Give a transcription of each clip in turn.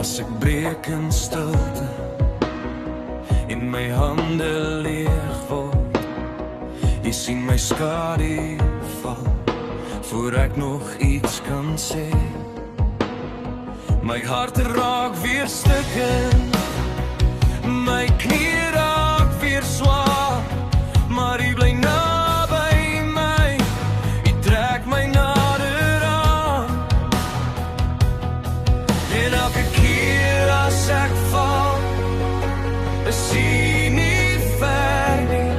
As ek breek in stilte en my hande leeg word, jy sien my skadu val, voor ek nog iets kan sê. My hart raak weer stukkend, my knie raak weer swaar, maar jy bly naby my, jy trek my nader aan. En elke keer as ek val, is jy nie ver nie,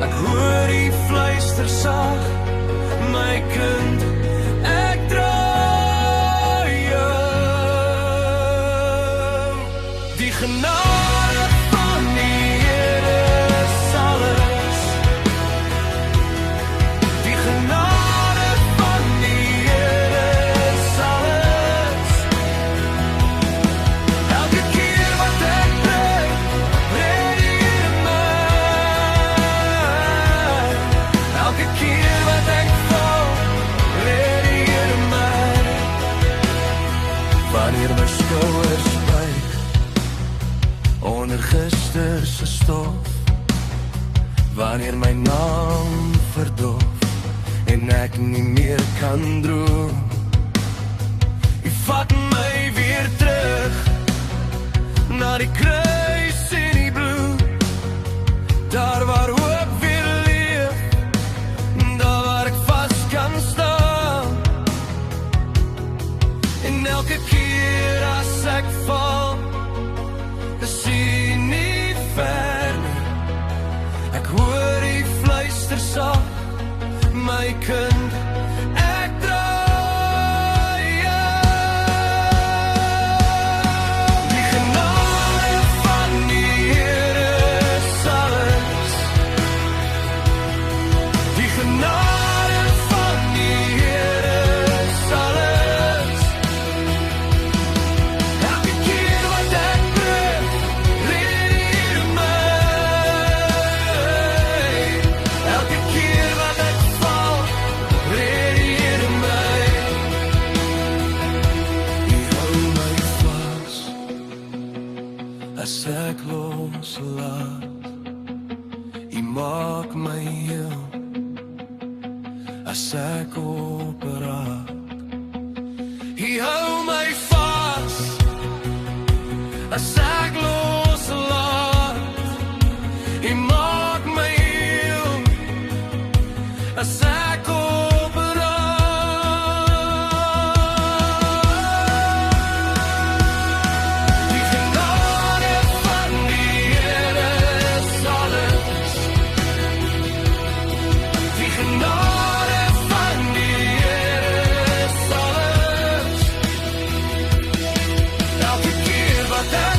ek hoor jy fluister sag, my kind, ek draai jou. Die genade van die Here is alles. Die genade van die Here is alles. Elke keer wat ek breek, red die Here my. Elke keer wat ek val, red die Here my. Wanneer my skouers buig onder gister se stof, wanneer my naam verdof en ek nie meer kan droom, jy vat my weer terug na die kruis en die bloed, daar waar hoop weer leef, daar waar ek vas kan staan. En elke keer as ek val, is jy nie ver nie, ek hoor jy fluister sag, my kind, ek draai jou. Die genade van die Here is alles. Die genade van die Here is alles. Elke keer wat ek breek, red die Here my. Elke keer wat ek val, red die Here my. Hy hou my vas, as ek loslaat. Hy maak my heel, as ek opraak. Hy hou my vas, as ek loslaat. Hy maak my heel, as ek opraak. Die genade van die Here is alles. Die genade van die Here is alles. Elke keer wat ek